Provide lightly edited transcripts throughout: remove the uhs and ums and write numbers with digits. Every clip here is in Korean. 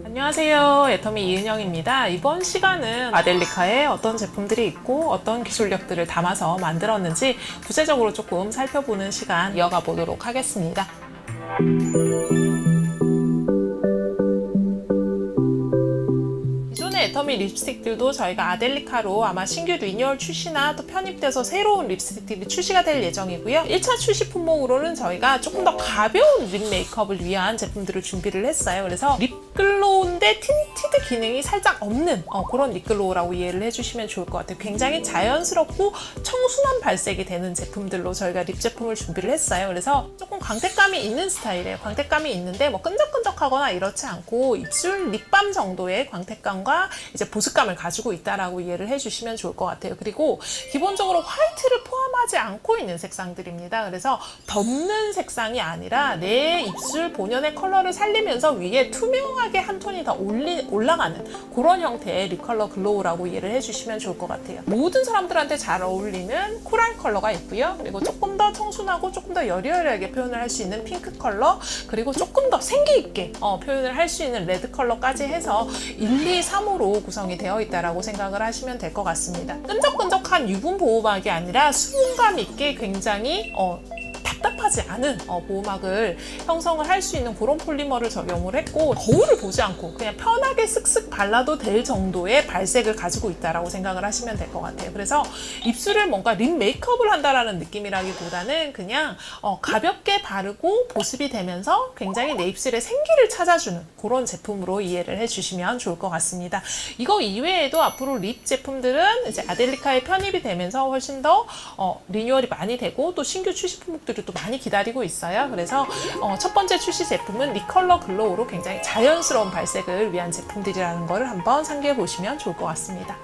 안녕하세요. 애터미 이은영입니다. 이번 시간은 아델리카에 어떤 제품들이 있고 어떤 기술력들을 담아서 만들었는지 구체적으로 조금 살펴보는 시간 이어가 보도록 하겠습니다. 애터미 립스틱들도 저희가 아델리카로 아마 신규 리뉴얼 출시나 또 편입돼서 새로운 립스틱들이 출시가 될 예정이고요. 1차 출시 품목으로는 저희가 조금 더 가벼운 립 메이크업을 위한 제품들을 준비를 했어요. 그래서 립글로우인데 틴티드 기능이 살짝 없는 그런 립글로우라고 이해를 해주시면 좋을 것 같아요. 굉장히 자연스럽고 청순한 발색이 되는 제품들로 저희가 립 제품을 준비를 했어요. 그래서 조금 광택감이 있는 스타일이에요. 광택감이 있는데 뭐 끈적끈적하거나 이렇지 않고 입술 립밤 정도의 광택감과 이제 보습감을 가지고 있다라고 이해를 해주시면 좋을 것 같아요. 그리고 기본적으로 화이트를 포함하지 않고 있는 색상들입니다. 그래서 덮는 색상이 아니라 내 입술 본연의 컬러를 살리면서 위에 투명하게 한 톤이 더 올라가는 그런 형태의 립 컬러 글로우라고 이해를 해주시면 좋을 것 같아요. 모든 사람들한테 잘 어울리는 코랄 컬러가 있고요. 그리고 조금 더 청순하고 조금 더 여리여리하게 표현을 할 수 있는 핑크 컬러, 그리고 조금 더 생기 있게 표현을 할 수 있는 레드 컬러까지 해서 1, 2, 3으로 구성이 되어 있다라고 생각을 하시면 될 것 같습니다. 끈적끈적한 유분 보호막이 아니라 수분감 있게 굉장히 답답하지 않은 보호막을 형성을 할 수 있는 그런 폴리머를 적용을 했고, 거울을 보지 않고 그냥 편하게 쓱쓱 발라도 될 정도의 발색을 가지고 있다라고 생각을 하시면 될 것 같아요. 그래서 입술을 뭔가 립 메이크업을 한다라는 느낌이라기보다는 그냥 가볍게 바르고 보습이 되면서 굉장히 내 입술에 생기를 찾아주는 그런 제품으로 이해를 해주시면 좋을 것 같습니다. 이거 이외에도 앞으로 립 제품들은 이제 아델리카에 편입이 되면서 훨씬 더 리뉴얼이 많이 되고 또 신규 출시 품목들이 또 많이 기다리고 있어요. 그래서 첫 번째 출시 제품은 립 컬러 글로우로 굉장히 자연스러운 발색을 위한 제품들이라는 것을 한번 상기해 보시면 좋을 것 같습니다.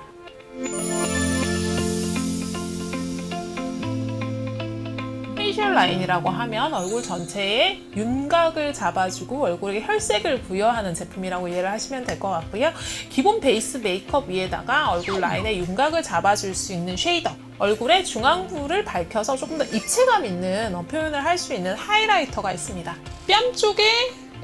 페이셜 라인이라고 하면 얼굴 전체에 윤곽을 잡아주고 얼굴에 혈색을 부여하는 제품이라고 이해를 하시면 될 것 같고요. 기본 베이스 메이크업 위에다가 얼굴 라인에 윤곽을 잡아줄 수 있는 쉐이더, 얼굴의 중앙부를 밝혀서 조금 더 입체감 있는 표현을 할 수 있는 하이라이터가 있습니다. 뺨 쪽에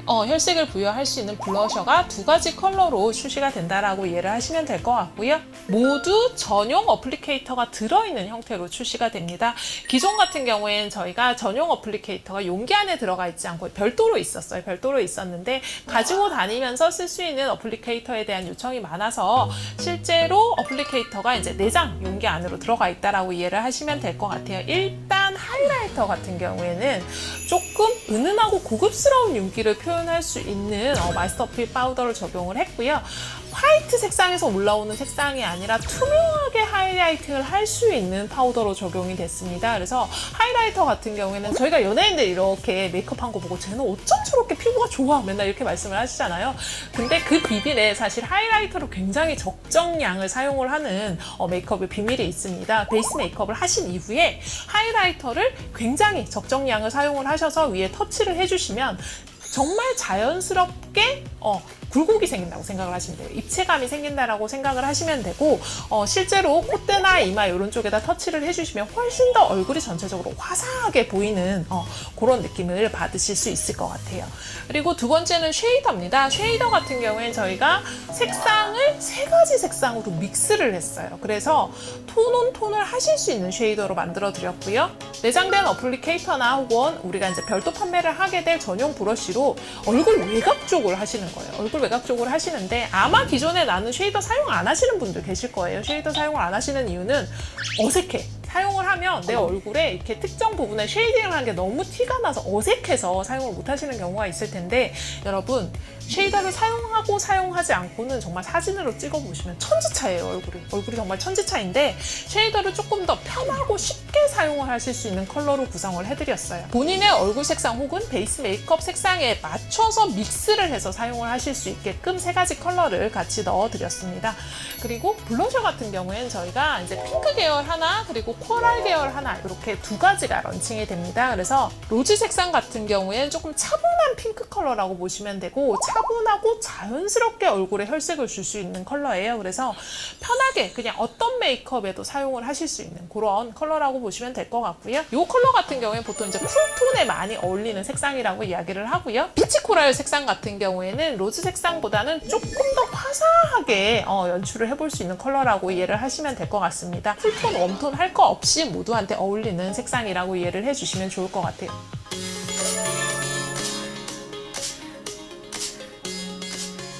혈색을 부여할 수 있는 블러셔가 두 가지 컬러로 출시가 된다라고 이해를 하시면 될 것 같고요. 모두 전용 어플리케이터가 들어있는 형태로 출시가 됩니다. 기존 같은 경우에는 저희가 전용 어플리케이터가 용기 안에 들어가 있지 않고 별도로 있었어요. 별도로 있었는데 가지고 다니면서 쓸 수 있는 어플리케이터에 대한 요청이 많아서 실제로 어플리케이터가 이제 내장 용기 안으로 들어가 있다라고 이해를 하시면 될 것 같아요. 일단 하이라이터 같은 경우에는 조금 은은하고 고급스러운 윤기를 표현할 수 있는 마스터필 파우더를 적용을 했고요. 화이트 색상에서 올라오는 색상이 아니라 투명하게 하이라이팅을 할 수 있는 파우더로 적용이 됐습니다. 그래서 하이라이터 같은 경우에는 저희가 연예인들 이렇게 메이크업한 거 보고 쟤는 어쩜 저렇게 피부가 좋아 맨날 이렇게 말씀을 하시잖아요. 근데 그 비밀에 사실 하이라이터로 굉장히 적정량을 사용을 하는 메이크업의 비밀이 있습니다. 베이스 메이크업을 하신 이후에 하이라이터를 굉장히 적정량을 사용을 하셔서 위에 터치를 해주시면 정말 자연스럽게 굴곡이 생긴다고 생각을 하시면 돼요. 입체감이 생긴다라고 생각을 하시면 되고, 실제로 콧대나 이마 이런 쪽에다 터치를 해주시면 훨씬 더 얼굴이 전체적으로 화사하게 보이는 그런 느낌을 받으실 수 있을 것 같아요. 그리고 두 번째는 쉐이더입니다. 쉐이더 같은 경우에는 저희가 색상을 세 가지 색상으로 믹스를 했어요. 그래서 톤온톤을 하실 수 있는 쉐이더로 만들어 드렸고요. 내장된 어플리케이터나 혹은 우리가 이제 별도 판매를 하게 될 전용 브러쉬로 얼굴 외곽 쪽을 하시는 거예요. 얼굴 외곽 쪽으로 하시는데 아마 기존에 나는 쉐이더 사용 안 하시는 분들 계실 거예요. 쉐이더 사용을 안 하시는 이유는 어색해. 사용을 하면 내 얼굴에 이렇게 특정 부분에 쉐이딩을 한 게 너무 티가 나서 어색해서 사용을 못 하시는 경우가 있을 텐데, 여러분 쉐이더를 사용하고 사용하지 않고는 정말 사진으로 찍어보시면 천지차예요. 얼굴이 정말 천지차인데 쉐이더를 조금 더 편하고 쉽게 사용을 하실 수 있는 컬러로 구성을 해드렸어요. 본인의 얼굴 색상 혹은 베이스 메이크업 색상에 맞춰서 믹스를 해서 사용을 하실 수 있게끔 세 가지 컬러를 같이 넣어드렸습니다. 그리고 블러셔 같은 경우에는 저희가 이제 핑크 계열 하나, 그리고 코랄 코랄 계열 하나 이렇게 두 가지가 런칭이 됩니다. 그래서 로지 색상 같은 경우에는 조금 차분한 핑크 컬러라고 보시면 되고 차분하고 자연스럽게 얼굴에 혈색을 줄 수 있는 컬러예요. 그래서 편하게 그냥 어떤 메이크업에도 사용을 하실 수 있는 그런 컬러라고 보시면 될 것 같고요. 이 컬러 같은 경우에 보통 이제 쿨톤에 많이 어울리는 색상이라고 이야기를 하고요. 피치 코랄 색상 같은 경우에는 로즈 색상보다는 조금 더 화사하게 연출을 해볼 수 있는 컬러라고 이해를 하시면 될 것 같습니다. 쿨톤, 웜톤 할 거 없이 모두한테 어울리는 색상이라고 이해를 해주시면 좋을 것 같아요.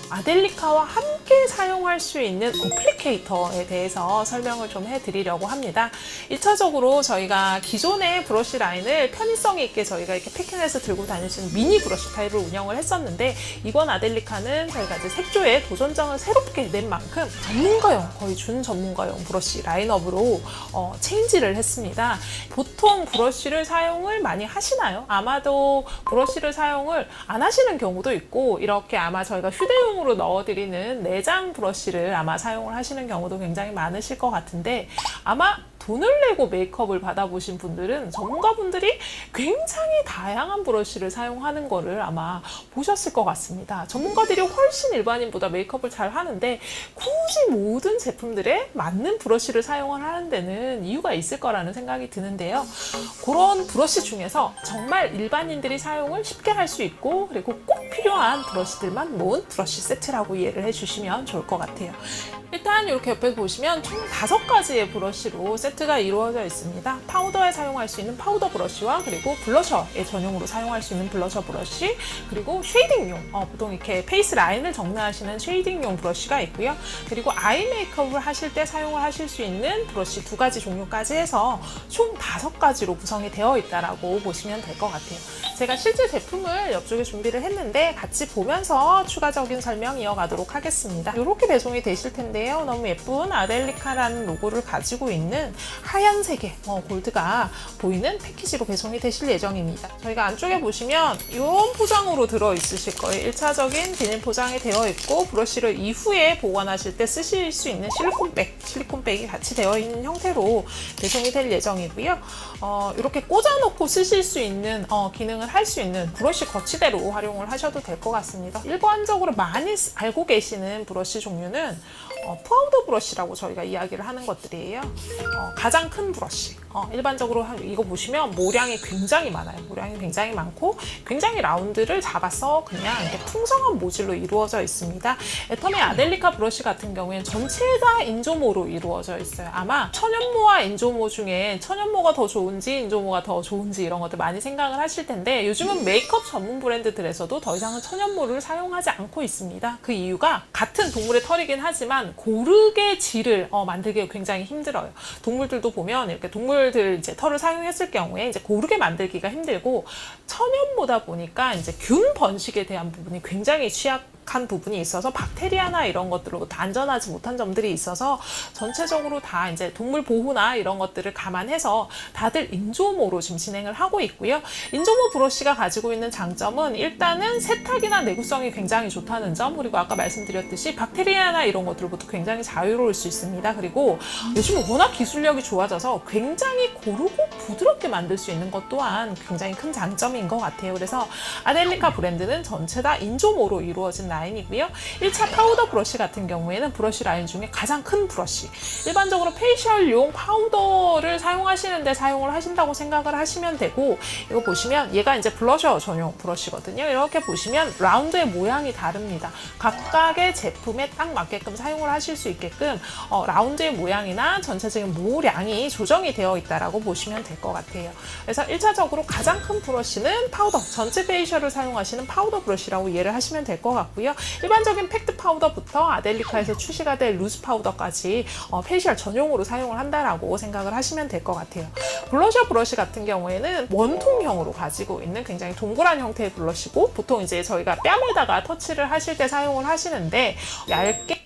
아델리카와 함께 사용할 수 있는 어플리케이터에 대해서 설명을 좀 해드리려고 합니다. 1차적으로 저희가 기존의 브러쉬 라인을 편의성이 있게 저희가 이렇게 패킹해서 들고 다닐 수 있는 미니 브러쉬 타입을 운영을 했었는데 이번 아델리카는 저희가 이제 색조에 도전장을 새롭게 낸 만큼 전문가용, 거의 준전문가용 브러쉬 라인업으로 체인지를 했습니다. 보통 브러쉬를 사용을 많이 하시나요? 아마도 브러쉬를 사용을 안 하시는 경우도 있고 이렇게 아마 저희가 휴대용으로 넣어드리는 내장 브러쉬를 아마 사용을 하시는 경우도 굉장히 많으실 것 같은데 아마 돈을 내고 메이크업을 받아보신 분들은 전문가분들이 굉장히 다양한 브러쉬를 사용하는 거를 아마 보셨을 것 같습니다. 전문가들이 훨씬 일반인보다 메이크업을 잘 하는데 굳이 모든 제품들에 맞는 브러쉬를 사용을 하는 데는 이유가 있을 거라는 생각이 드는데요. 그런 브러쉬 중에서 정말 일반인들이 사용을 쉽게 할 수 있고 그리고 꼭 필요한 브러쉬들만 모은 브러쉬 세트라고 이해를 해주시면 좋을 것 같아요. 일단 이렇게 옆에 보시면 총 5가지의 브러쉬로 세트가 이루어져 있습니다. 파우더에 사용할 수 있는 파우더 브러쉬와 그리고 블러셔에 전용으로 사용할 수 있는 블러셔 브러쉬 그리고 쉐이딩용, 보통 이렇게 페이스 라인을 정리하시는 쉐이딩용 브러쉬가 있고요. 그리고 아이 메이크업을 하실 때 사용을 하실 수 있는 브러쉬 2가지 종류까지 해서 총 5가지로 구성이 되어 있다라고 보시면 될 것 같아요. 제가 실제 제품을 옆쪽에 준비를 했는데 같이 보면서 추가적인 설명 이어가도록 하겠습니다. 이렇게 배송이 되실 텐데요. 너무 예쁜 아델리카라는 로고를 가지고 있는 하얀색의 골드가 보이는 패키지로 배송이 되실 예정입니다. 저희가 안쪽에 보시면 이런 포장으로 들어있으실 거예요. 1차적인 비닐 포장이 되어 있고 브러쉬를 이후에 보관하실 때 쓰실 수 있는 실리콘백이 같이 되어 있는 형태로 배송이 될 예정이고요. 이렇게 꽂아놓고 쓰실 수 있는 기능을 할 수 있는 브러쉬 거치대로 활용을 하셔도 될 것 같습니다. 일반적으로 많이 알고 계시는 브러쉬 종류는 파우더 브러쉬라고 저희가 이야기를 하는 것들이에요. 가장 큰 브러쉬. 일반적으로 이거 보시면 모량이 굉장히 많아요. 모량이 굉장히 많고 굉장히 라운드를 잡아서 그냥 이렇게 풍성한 모질로 이루어져 있습니다. 애터미 아델리카 브러쉬 같은 경우에는 전체 다 인조모로 이루어져 있어요. 아마 천연모와 인조모 중에 천연모가 더 좋은지 인조모가 더 좋은지 이런 것들 많이 생각을 하실 텐데 요즘은 메이크업 전문 브랜드들에서도 더 이상은 천연모를 사용하지 않고 있습니다. 그 이유가 같은 동물의 털이긴 하지만 고르게 질을 만들기가 굉장히 힘들어요. 동물들도 보면 이렇게 동물들 이제 털을 사용했을 경우에 이제 고르게 만들기가 힘들고 천연모다 보니까 이제 균 번식에 대한 부분이 굉장히 취약한 부분이 있어서 박테리아나 이런 것들로부터 안전하지 못한 점들이 있어서 전체적으로 다 이제 동물 보호나 이런 것들을 감안해서 다들 인조모로 지금 진행을 하고 있고요. 인조모 브러쉬가 가지고 있는 장점은 일단은 세탁이나 내구성이 굉장히 좋다는 점 그리고 아까 말씀드렸듯이 박테리아나 이런 것들로부터 굉장히 자유로울 수 있습니다. 그리고 요즘은 워낙 기술력이 좋아져서 굉장히 고르고 부드럽게 만들 수 있는 것 또한 굉장히 큰 장점인 것 같아요. 그래서 아델리카 브랜드는 전체 다 인조모로 이루어진 라인이고요. 1차 파우더 브러쉬 같은 경우에는 브러쉬 라인 중에 가장 큰 브러쉬. 일반적으로 페이셜용 파우더를 사용하시는데 사용을 하신다고 생각을 하시면 되고 이거 보시면 얘가 이제 블러셔 전용 브러쉬거든요. 이렇게 보시면 라운드의 모양이 다릅니다. 각각의 제품에 딱 맞게끔 사용을 하실 수 있게끔 라운드의 모양이나 전체적인 모량이 조정이 되어 있다라고 보시면 될 것 같아요. 그래서 1차적으로 가장 큰 브러쉬는 파우더, 전체 페이셜을 사용하시는 파우더 브러쉬라고 이해를 하시면 될 것 같고요. 일반적인 팩트 파우더부터 아델리카에서 출시가 될 루즈 파우더까지 페이셜 전용으로 사용을 한다라고 생각을 하시면 될 것 같아요. 블러셔 브러쉬 같은 경우에는 원통형으로 가지고 있는 굉장히 동그란 형태의 블러쉬고 보통 이제 저희가 뺨에다가 터치를 하실 때 사용을 하시는데 얇게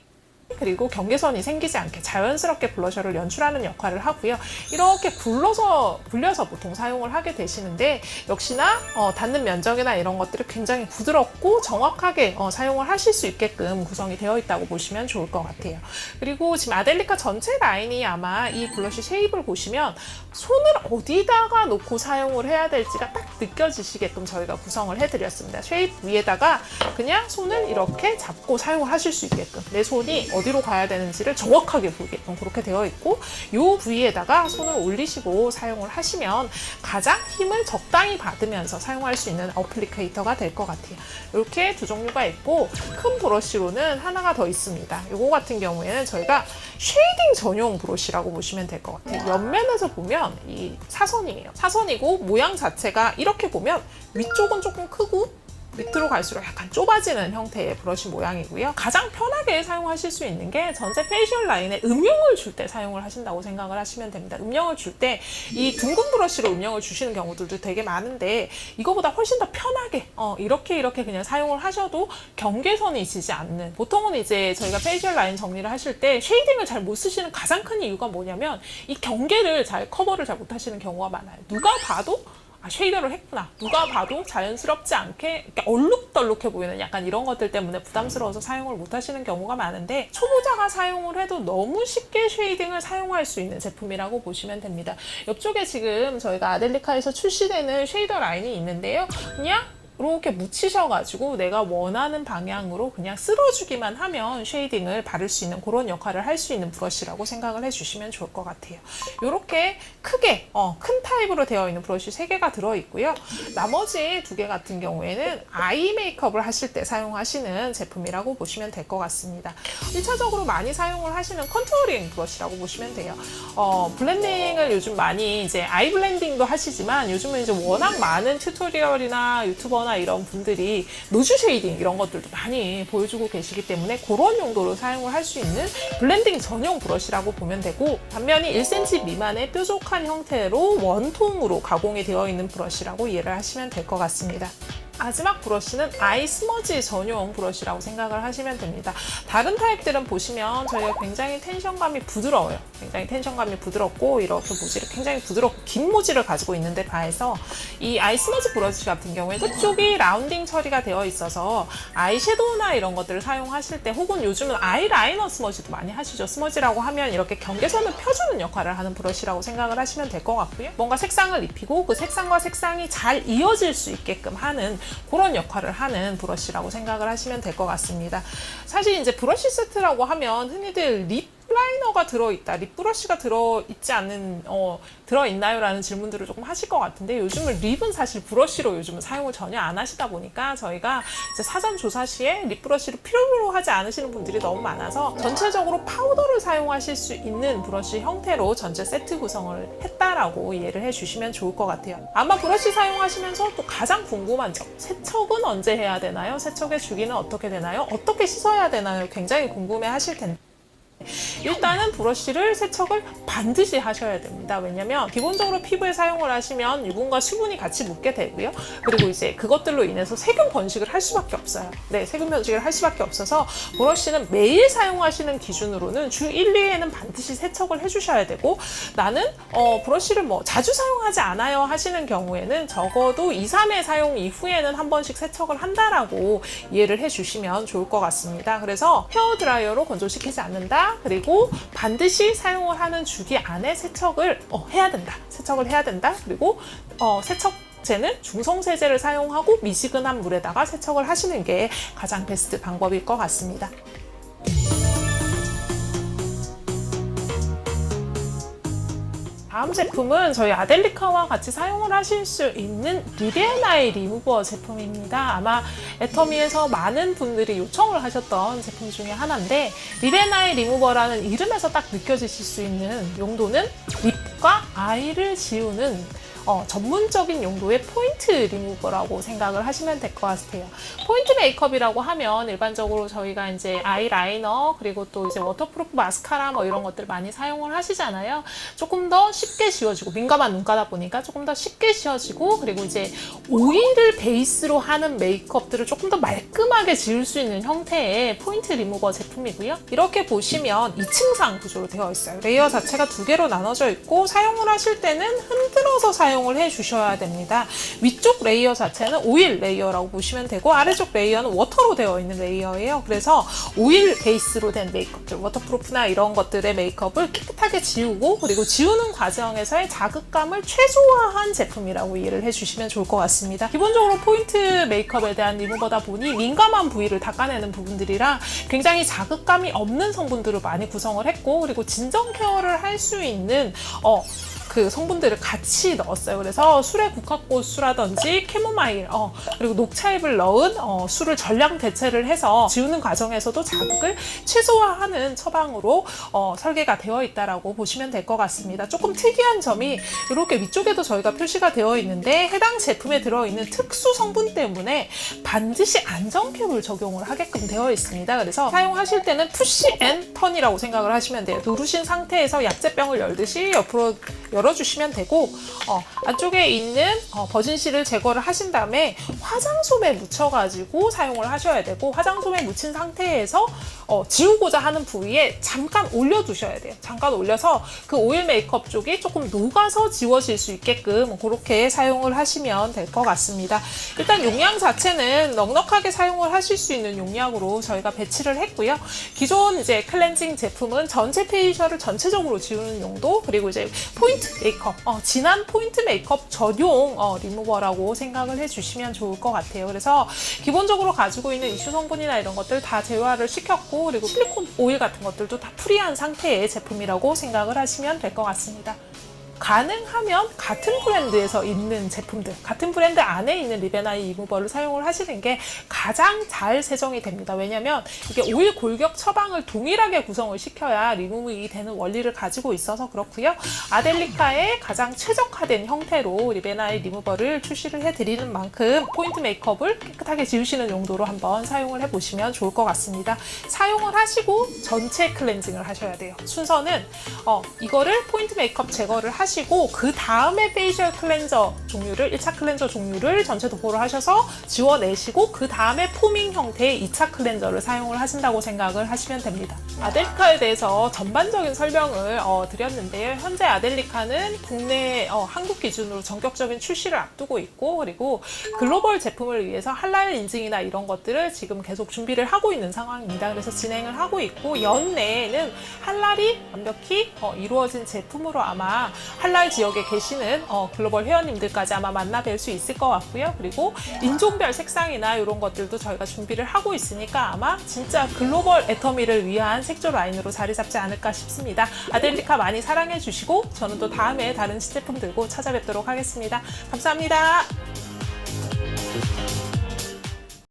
그리고 경계선이 생기지 않게 자연스럽게 블러셔를 연출하는 역할을 하고요. 이렇게 불려서 보통 사용을 하게 되시는데 역시나 닿는 면적이나 이런 것들이 굉장히 부드럽고 정확하게 사용을 하실 수 있게끔 구성이 되어 있다고 보시면 좋을 것 같아요. 그리고 지금 아델리카 전체 라인이 아마 이 블러쉬 쉐입을 보시면 손을 어디다가 놓고 사용을 해야 될지가 딱 느껴지시게끔 저희가 구성을 해드렸습니다. 쉐입 위에다가 그냥 손을 이렇게 잡고 사용을 하실 수 있게끔 내 손이 어디로 가야 되는지를 정확하게 보이게끔 그렇게 되어 있고 이 부위에다가 손을 올리시고 사용을 하시면 가장 힘을 적당히 받으면서 사용할 수 있는 어플리케이터가 될 것 같아요. 이렇게 두 종류가 있고 큰 브러쉬로는 하나가 더 있습니다. 이거 같은 경우에는 저희가 쉐이딩 전용 브러쉬라고 보시면 될 것 같아요. 옆면에서 보면 이 사선이에요. 사선이고 모양 자체가 이렇게 보면 위쪽은 조금 크고 밑으로 갈수록 약간 좁아지는 형태의 브러쉬 모양이고요. 가장 편하게 사용하실 수 있는 게 전체 페이셜 라인에 음영을 줄 때 사용을 하신다고 생각을 하시면 됩니다. 음영을 줄 때 이 둥근 브러쉬로 음영을 주시는 경우들도 되게 많은데 이거보다 훨씬 더 편하게 이렇게 그냥 사용을 하셔도 경계선이 지지 않는, 보통은 이제 저희가 페이셜 라인 정리를 하실 때 쉐이딩을 잘 못 쓰시는 가장 큰 이유가 뭐냐면 이 경계를 커버를 잘 못 하시는 경우가 많아요. 누가 봐도 쉐이더를 했구나. 누가 봐도 자연스럽지 않게 얼룩덜룩해 보이는 약간 이런 것들 때문에 부담스러워서 사용을 못 하시는 경우가 많은데 초보자가 사용을 해도 너무 쉽게 쉐이딩을 사용할 수 있는 제품이라고 보시면 됩니다. 옆쪽에 지금 저희가 아델리카에서 출시되는 쉐이더 라인이 있는데요. 그냥 이렇게 묻히셔가지고 내가 원하는 방향으로 그냥 쓸어주기만 하면 쉐이딩을 바를 수 있는 그런 역할을 할 수 있는 브러쉬라고 생각을 해주시면 좋을 것 같아요. 이렇게 크게 큰 타입으로 되어 있는 브러쉬 3개가 들어있고요. 나머지 2개 같은 경우에는 아이 메이크업을 하실 때 사용하시는 제품이라고 보시면 될 것 같습니다. 1차적으로 많이 사용을 하시는 컨투어링 브러쉬라고 보시면 돼요. 블렌딩을 요즘 많이 이제 아이 블렌딩도 하시지만 요즘은 이제 워낙 많은 튜토리얼이나 유튜버 이런 분들이 노즈 쉐이딩 이런 것들도 많이 보여주고 계시기 때문에 그런 용도로 사용을 할 수 있는 블렌딩 전용 브러쉬라고 보면 되고, 단면이 1cm 미만의 뾰족한 형태로 원통으로 가공이 되어 있는 브러쉬라고 이해를 하시면 될 것 같습니다. 마지막 브러쉬는 아이 스머지 전용 브러쉬라고 생각을 하시면 됩니다. 다른 타입들은 보시면 저희가 굉장히 텐션감이 부드러워요. 굉장히 텐션감이 부드럽고 이렇게 모지를 굉장히 부드럽고 긴 모지를 가지고 있는데 반해서 이 아이 스머지 브러쉬 같은 경우에 끝쪽이 라운딩 처리가 되어 있어서 아이섀도우나 이런 것들을 사용하실 때, 혹은 요즘은 아이라이너 스머지도 많이 하시죠. 스머지라고 하면 이렇게 경계선을 펴주는 역할을 하는 브러쉬라고 생각을 하시면 될 것 같고요. 뭔가 색상을 입히고 그 색상과 색상이 잘 이어질 수 있게끔 하는 그런 역할을 하는 브러쉬라고 생각을 하시면 될 것 같습니다. 사실 이제 브러쉬 세트라고 하면 흔히들 립 라이너가 들어있다, 립 브러쉬가 들어있지 않는, 들어있나요? 라는 질문들을 조금 하실 것 같은데, 요즘은 립은 사실 브러쉬로 요즘은 사용을 전혀 안 하시다 보니까 저희가 이제 사전 조사 시에 립 브러쉬를 필요로 하지 않으시는 분들이 너무 많아서 전체적으로 파우더를 사용하실 수 있는 브러쉬 형태로 전체 세트 구성을 했다라고 이해를 해주시면 좋을 것 같아요. 아마 브러쉬 사용하시면서 또 가장 궁금한 점, 세척은 언제 해야 되나요? 세척의 주기는 어떻게 되나요? 어떻게 씻어야 되나요? 굉장히 궁금해 하실 텐데, 일단은 브러쉬를 세척을 반드시 하셔야 됩니다. 왜냐면 기본적으로 피부에 사용을 하시면 유분과 수분이 같이 묻게 되고요. 그리고 이제 그것들로 인해서 세균 번식을 할 수밖에 없어요. 네, 세균 번식을 할 수밖에 없어서 브러쉬는 매일 사용하시는 기준으로는 주 1, 2회는 반드시 세척을 해주셔야 되고, 나는 브러쉬를 뭐 자주 사용하지 않아요 하시는 경우에는 적어도 2, 3회 사용 이후에는 한 번씩 세척을 한다라고 이해를 해주시면 좋을 것 같습니다. 그래서 헤어드라이어로 건조시키지 않는다. 그리고 반드시 사용을 하는 주기 안에 세척을 해야 된다. 세척을 해야 된다. 그리고 세척제는 중성세제를 사용하고 미지근한 물에다가 세척을 하시는 게 가장 베스트 방법일 것 같습니다. 다음 제품은 저희 아델리카와 같이 사용을 하실 수 있는 리베나이 리무버 제품입니다. 아마 애터미에서 많은 분들이 요청을 하셨던 제품 중에 하나인데, 리베나이 리무버라는 이름에서 딱 느껴지실 수 있는 용도는 립과 아이를 지우는 전문적인 용도의 포인트 리무버라고 생각을 하시면 될 것 같아요. 포인트 메이크업이라고 하면 일반적으로 저희가 이제 아이라이너 그리고 또 이제 워터프루프 마스카라 뭐 이런 것들 많이 사용을 하시잖아요. 조금 더 쉽게 지워지고 민감한 눈가다 보니까 조금 더 쉽게 지워지고 그리고 이제 오일을 베이스로 하는 메이크업들을 조금 더 말끔하게 지울 수 있는 형태의 포인트 리무버 제품이고요. 이렇게 보시면 2층상 구조로 되어 있어요. 레이어 자체가 두 개로 나눠져 있고 사용을 하실 때는 흔들어서 사용을 해 주셔야 됩니다. 위쪽 레이어 자체는 오일 레이어라고 보시면 되고 아래쪽 레이어는 워터로 되어 있는 레이어예요. 그래서 오일 베이스로 된 메이크업들, 워터프루프나 이런 것들의 메이크업을 깨끗하게 지우고 그리고 지우는 과정에서의 자극감을 최소화한 제품이라고 이해를 해주시면 좋을 것 같습니다. 기본적으로 포인트 메이크업에 대한 리무버다 보니 민감한 부위를 닦아내는 부분들이라 굉장히 자극감이 없는 성분들을 많이 구성을 했고 그리고 진정 케어를 할 수 있는 그 성분들을 같이 넣었어요. 그래서 술의 국화꽃수라든지 캐모마일 그리고 녹차잎을 넣은 술을 전량 대체를 해서 지우는 과정에서도 자극을 최소화하는 처방으로 설계가 되어 있다라고 보시면 될 것 같습니다. 조금 특이한 점이 이렇게 위쪽에도 저희가 표시가 되어 있는데 해당 제품에 들어있는 특수 성분 때문에 반드시 안정캡을 적용을 하게끔 되어 있습니다. 그래서 사용하실 때는 푸시 앤 턴이라고 생각을 하시면 돼요. 누르신 상태에서 약재병을 열듯이 옆으로 열어주시면 되고 안쪽에 있는 버진실을 제거를 하신 다음에 화장솜에 묻혀가지고 사용을 하셔야 되고 화장솜에 묻힌 상태에서 지우고자 하는 부위에 잠깐 올려두셔야 돼요. 잠깐 올려서 그 오일 메이크업 쪽이 조금 녹아서 지워질 수 있게끔 그렇게 사용을 하시면 될 것 같습니다. 일단 용량 자체는 넉넉하게 사용을 하실 수 있는 용량으로 저희가 배치를 했고요. 기존 이제 클렌징 제품은 전체 페이셜을 전체적으로 지우는 용도 그리고 이제 포인트 메이크업, 진한 포인트 메이크업 전용 리무버라고 생각을 해주시면 좋을 것 같아요. 그래서 기본적으로 가지고 있는 이슈 성분이나 이런 것들 다 제화를 시켰고 그리고 실리콘 오일 같은 것들도 다 프리한 상태의 제품이라고 생각을 하시면 될 것 같습니다. 가능하면 같은 브랜드에서 있는 제품들, 같은 브랜드 안에 있는 리베나이 리무버를 사용을 하시는 게 가장 잘 세정이 됩니다. 왜냐면 이게 오일 골격 처방을 동일하게 구성을 시켜야 리무브이 되는 원리를 가지고 있어서 그렇고요. 아델리카의 가장 최적화된 형태로 리베나이 리무버를 출시를 해드리는 만큼 포인트 메이크업을 깨끗하게 지우시는 용도로 한번 사용을 해보시면 좋을 것 같습니다. 사용을 하시고 전체 클렌징을 하셔야 돼요. 순서는 이거를 포인트 메이크업 제거를 하시고 그 다음에 페이셜 클렌저 종류를 1차 클렌저 종류를 전체 도포를 하셔서 지워내시고 그 다음에 포밍 형태의 2차 클렌저를 사용을 하신다고 생각을 하시면 됩니다. 아델리카에 대해서 전반적인 설명을 드렸는데요. 현재 아델리카는 국내 한국 기준으로 전격적인 출시를 앞두고 있고 그리고 글로벌 제품을 위해서 할랄 인증이나 이런 것들을 지금 계속 준비를 하고 있는 상황입니다. 그래서 진행을 하고 있고 연내에는 할랄이 완벽히 이루어진 제품으로 아마 할랄 지역에 계시는 글로벌 회원님들까지 아마 만나 뵐 수 있을 것 같고요. 그리고 인종별 색상이나 이런 것들도 저희가 준비를 하고 있으니까 아마 진짜 글로벌 애터미를 위한 색조 라인으로 자리 잡지 않을까 싶습니다. 아델리카 많이 사랑해 주시고 저는 또 다음에 다른 신제품 들고 찾아뵙도록 하겠습니다. 감사합니다.